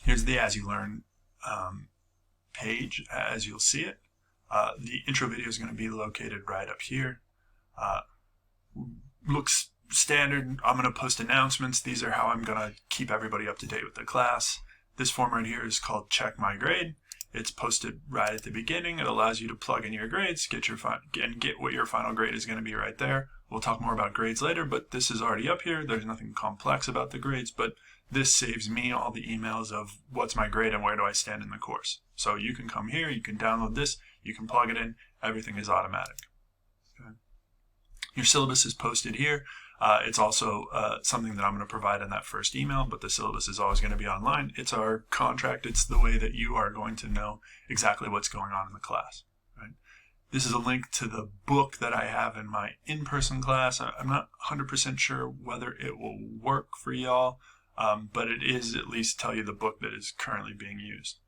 Here's the As You Learn page as you'll see it. The intro video is going to be located right up here. Looks standard. I'm going to post announcements. These are how I'm going to keep everybody up to date with the class. This form right here is called Check My Grade. It's posted right at the beginning. It allows you to plug in your grades, get what your final grade is going to be right there. We'll talk more about grades later, but this is already up here. There's nothing complex about the grades, but this saves me all the emails of what's my grade and where do I stand in the course. So you can come here, you can download this, you can plug it in, everything is automatic. Okay. Your syllabus is posted here. It's also something that I'm going to provide in that first email, but the syllabus is always going to be online. It's our contract. It's the way that you are going to know exactly what's going on in the class. Right? This is a link to the book that I have in my in-person class. I'm not 100% sure whether it will work for y'all, but it is at least tell you the book that is currently being used.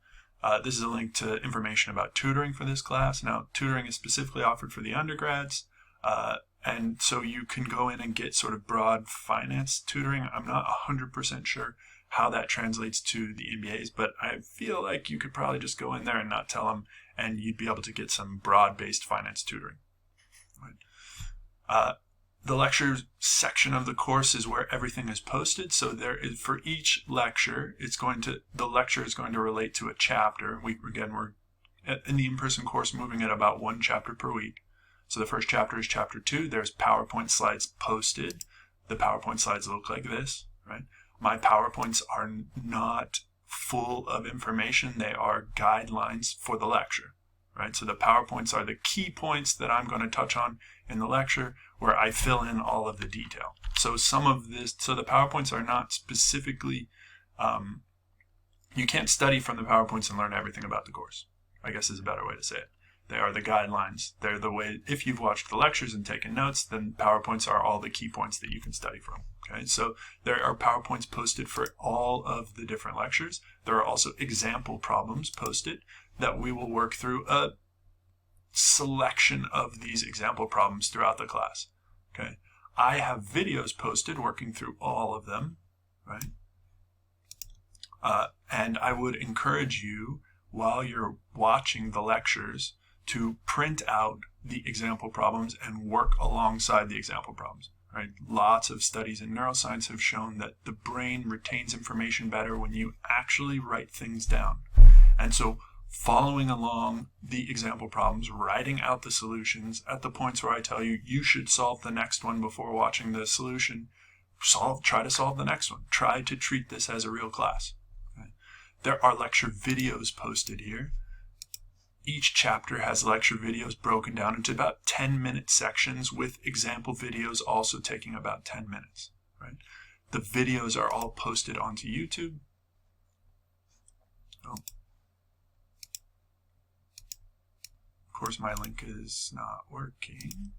This is a link to information about tutoring for this class. Now, tutoring is specifically offered for the undergrads. And so you can go in and get sort of broad finance tutoring. I'm not 100% sure how that translates to the MBAs, but I feel like you could probably just go in there and not tell them, and you'd be able to get some broad-based finance tutoring. Right. The lecture section of the course is where everything is posted. So there is, for each lecture, the lecture is going to relate to a chapter. We're in the in-person course moving at about 1 chapter per week. So the first chapter is chapter 2. There's PowerPoint slides posted. The PowerPoint slides look like this, right? My PowerPoints are not full of information. They are guidelines for the lecture, right? So the PowerPoints are the key points that I'm going to touch on in the lecture where I fill in all of the detail. So the PowerPoints are not specifically, you can't study from the PowerPoints and learn everything about the course, I guess is a better way to say it. They are the guidelines. They're the way, if you've watched the lectures and taken notes, then PowerPoints are all the key points that you can study from. Okay, so there are PowerPoints posted for all of the different lectures. There are also example problems posted that we will work through a selection of these example problems throughout the class. Okay, I have videos posted working through all of them, right? And I would encourage you, while you're watching the lectures, to print out the example problems and work alongside the example problems. Right? Lots of studies in neuroscience have shown that the brain retains information better when you actually write things down. And so following along the example problems, writing out the solutions at the points where I tell you you should solve the next one before watching the solution, try to solve the next one. Try to treat this as a real class. Okay? There are lecture videos posted here. Each chapter has lecture videos broken down into about 10-minute sections with example videos also taking about 10 minutes. Right? The videos are all posted onto YouTube. Oh. Of course, my link is not working.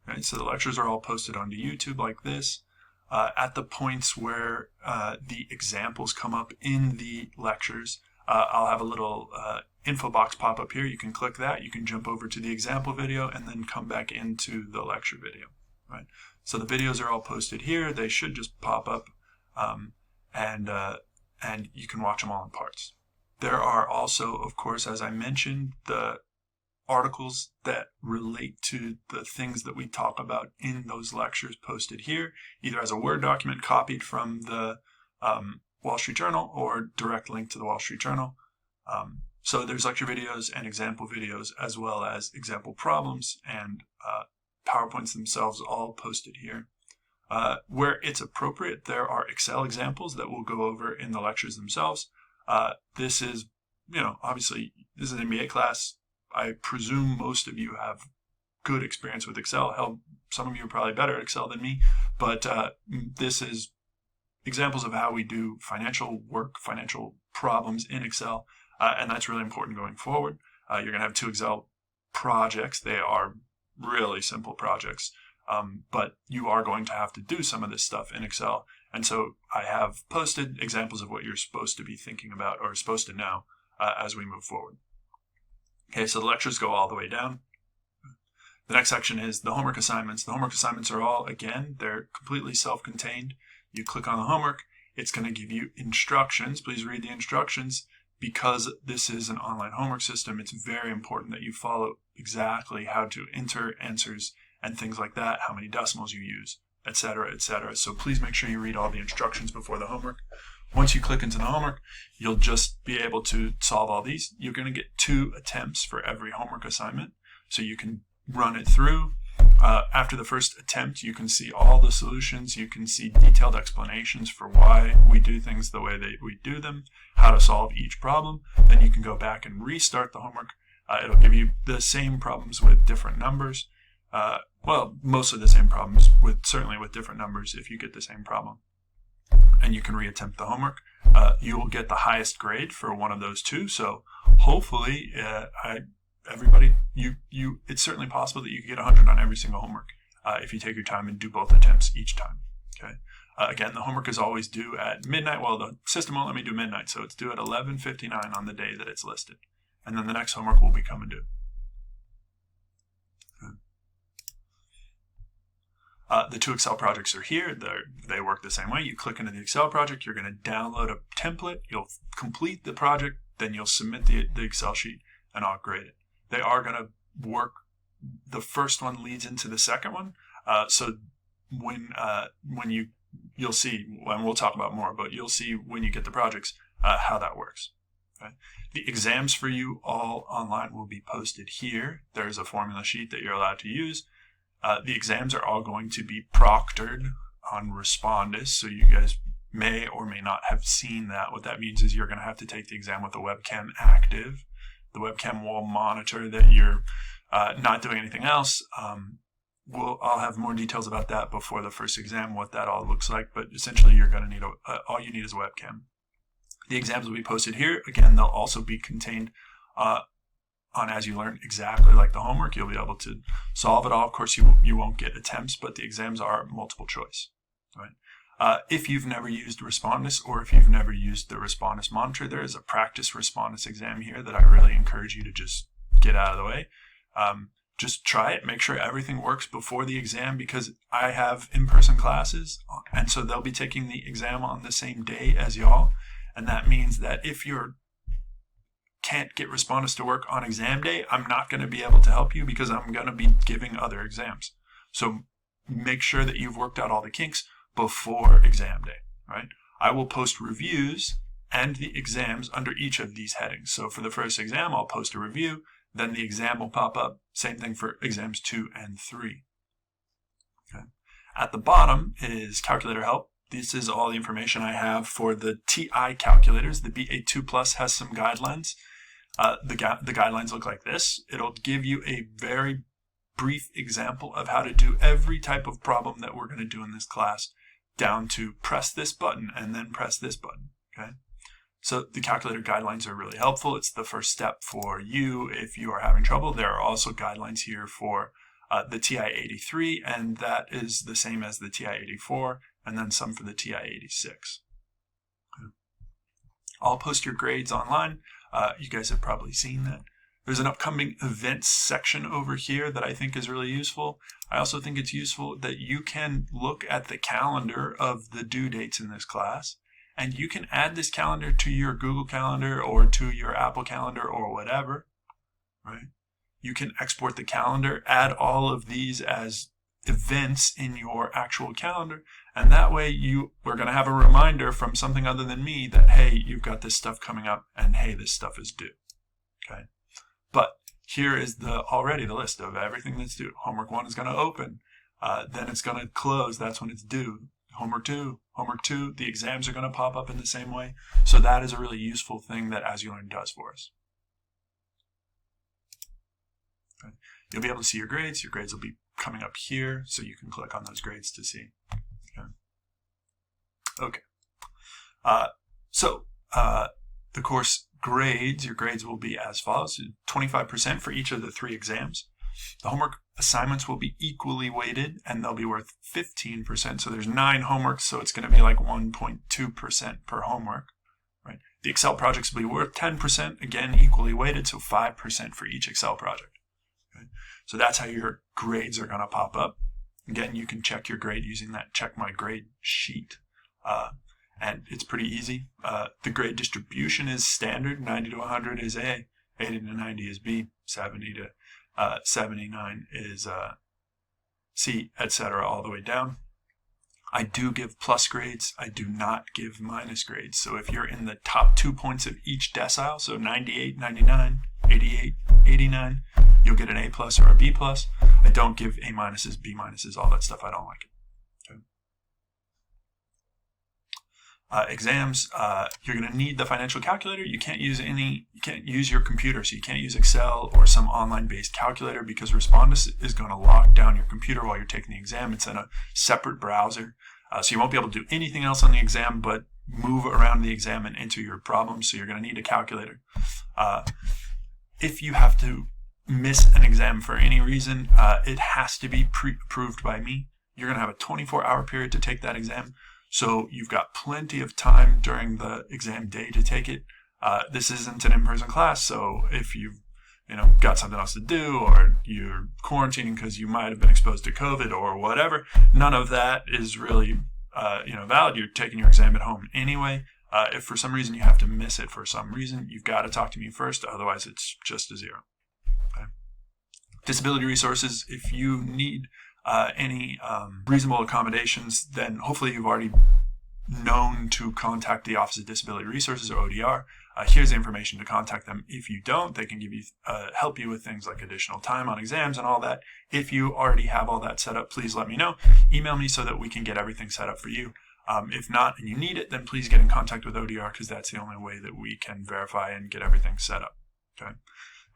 Right? So the lectures are all posted onto YouTube like this. At the points where the examples come up in the lectures, I'll have a little info box pop up here. You can click that. You can jump over to the example video and then come back into the lecture video. Right. So the videos are all posted here. They should just pop up, and you can watch them all in parts. There are also, of course, as I mentioned, the articles that relate to the things that we talk about in those lectures posted here, either as a Word document copied from the Wall Street Journal or direct link to the Wall Street Journal. So there's lecture videos and example videos as well as example problems and PowerPoints themselves all posted here. Where it's appropriate, there are Excel examples that we'll go over in the lectures themselves. This is, obviously this is an MBA class. I presume most of you have good experience with Excel. Hell, some of you are probably better at Excel than me, but this is examples of how we do financial work, financial problems in Excel, and that's really important going forward. You're going to have 2 Excel projects. They are really simple projects, but you are going to have to do some of this stuff in Excel, and so I have posted examples of what you're supposed to be thinking about or supposed to know as we move forward. Okay, so the lectures go all the way down. The next section is the homework assignments. The homework assignments are all, again, they're completely self-contained. You click on the homework, It's going to give you instructions. Please read the instructions. Because this is an online homework system, it's very important that you follow exactly how to enter answers and things like that, how many decimals you use, etc., etc. So please make sure you read all the instructions before the homework. Once you click into the homework, you'll just be able to solve all these. You're going to get 2 attempts for every homework assignment, so you can run it through. After the first attempt, you can see all the solutions. You can see detailed explanations for why we do things the way that we do them, how to solve each problem. Then you can go back and restart the homework. It'll give you the same problems with different numbers. Well, most of the same problems, certainly with different numbers if you get the same problem. And you can reattempt the homework. You will get the highest grade for one of those 2. So hopefully, everybody, it's certainly possible that you can get 100 on every single homework if you take your time and do both attempts each time. Okay. Again, the homework is always due at midnight. Well, the system won't let me do midnight, so it's due at 11:59 on the day that it's listed. And then the next homework will be coming due. The 2 Excel projects are here. They work the same way. You click into the Excel project, you're going to download a template, you'll complete the project, then you'll submit the Excel sheet, and I'll grade it. They are going to work. The first one leads into the second one. So when you'll see, and we'll talk about more, but you'll see when you get the projects how that works. Okay? The exams for you all online will be posted here. There's a formula sheet that you're allowed to use. The exams are all going to be proctored on Respondus, so you guys may or may not have seen that. What that means is you're going to have to take the exam with the webcam active. The webcam will monitor that you're not doing anything else. I'll have more details about that before the first exam, what that all looks like, but essentially you're going to need all you need is a webcam. The exams will be posted here. Again, they'll also be contained on As You Learn, exactly like the homework. You'll be able to solve it all. Of course, you won't get attempts, but the exams are multiple choice. Right? If you've never used Respondus, or if you've never used the Respondus monitor, there is a practice Respondus exam here that I really encourage you to just get out of the way. Just try it. Make sure everything works before the exam, because I have in-person classes, and so they'll be taking the exam on the same day as y'all. And that means that if you can't get Respondus to work on exam day, I'm not going to be able to help you because I'm going to be giving other exams. So make sure that you've worked out all the kinks before exam day, right? I will post reviews and the exams under each of these headings. So for the first exam, I'll post a review, then the exam will pop up. Same thing for exams 2 and 3. Okay. At the bottom is calculator help. This is all the information I have for the TI calculators. The BA2 Plus has some guidelines. The guidelines look like this. It'll give you a very brief example of how to do every type of problem that we're going to do in this class, down to press this button and then press this button. Okay. So the calculator guidelines are really helpful. It's the first step for you if you are having trouble. There are also guidelines here for the TI-83, and that is the same as the TI-84, and then some for the TI-86. Okay. I'll post your grades online. You guys have probably seen that. There's an upcoming events section over here that I think is really useful. I also think it's useful that you can look at the calendar of the due dates in this class, and you can add this calendar to your Google Calendar or to your Apple Calendar or whatever, right? You can export the calendar, add all of these as events in your actual calendar, and that way we're going to have a reminder from something other than me that, hey, you've got this stuff coming up, and hey, this stuff is due. Okay. But here is already the list of everything that's due. Homework 1 is going to open. Then it's going to close. That's when it's due. Homework 2, the exams are going to pop up in the same way. So that is a really useful thing that As You Learn does for us. Okay. You'll be able to see your grades. Your grades will be coming up here, so you can click on those grades to see. Okay. The course grades, your grades will be as follows: 25% for each of the 3 exams. The homework assignments will be equally weighted, and they'll be worth 15%. So there's 9 homeworks, so it's going to be like 1.2% per homework. Right? The Excel projects will be worth 10%, again equally weighted, so 5% for each Excel project. Okay? So that's how your grades are going to pop up. Again, you can check your grade using that Check My Grade sheet. and it's pretty easy. The grade distribution is standard. 90 to 100 is A, 80 to 90 is B, 70 to 79 is C, etc., all the way down. I do give plus grades. I do not give minus grades. So if you're in the top 2 points of each decile, so 98, 99, 88, 89, you'll get an A plus or a B plus. I don't give A minuses, B minuses, all that stuff. I don't like it. Okay. Exams, you're going to need the financial calculator. You can't use your computer, so you can't use Excel or some online-based calculator because Respondus is going to lock down your computer while you're taking the exam. It's in a separate browser, so you won't be able to do anything else on the exam but move around the exam and enter your problems, so you're going to need a calculator. If you have to miss an exam for any reason, it has to be pre-approved by me. You're going to have a 24-hour period to take that exam. So you've got plenty of time during the exam day to take it. This isn't an in-person class, so if you've got something else to do, or you're quarantining because you might have been exposed to COVID or whatever, none of that is really valid. You're taking your exam at home anyway. If for some reason you have to miss it for some reason, you've got to talk to me first. Otherwise, it's just a 0. Okay. Disability resources. If you need any reasonable accommodations, then hopefully you've already known to contact the Office of Disability Resources, or ODR. Here's the information to contact them. If you don't, they can give you help you with things like additional time on exams and all that. If you already have all that set up, please let me know. Email me so that we can get everything set up for you. If not, and you need it, then please get in contact with ODR, because that's the only way that we can verify and get everything set up. Okay.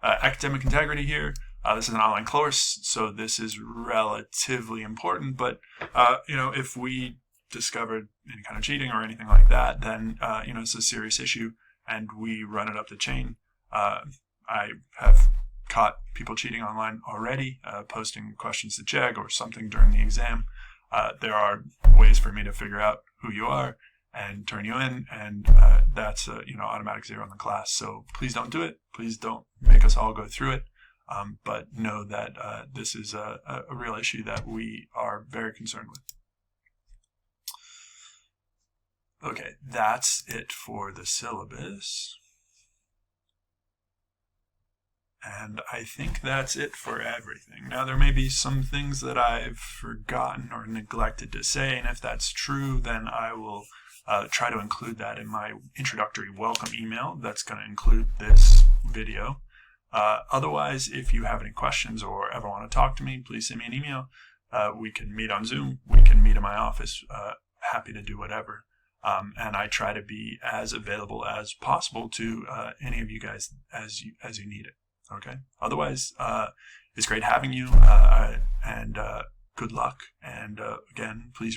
Academic integrity here. This is an online course, so this is relatively important, but if we discovered any kind of cheating or anything like that, then it's a serious issue, and we run it up the chain. I have caught people cheating online already, posting questions to JEG or something during the exam. There are ways for me to figure out who you are and turn you in, and that's automatic 0 in the class. So please don't do it. Please don't make us all go through it. But know that this is a real issue that we are very concerned with. Okay, that's it for the syllabus. And I think that's it for everything. Now, there may be some things that I've forgotten or neglected to say, and if that's true, then I will try to include that in my introductory welcome email. That's going to include this video. Otherwise, if you have any questions or ever want to talk to me, please send me an email. We can meet on Zoom. We can meet in my office. Happy to do whatever. And I try to be as available as possible to any of you guys as you need it. Okay. Otherwise, it's great having you, and good luck. And again, please read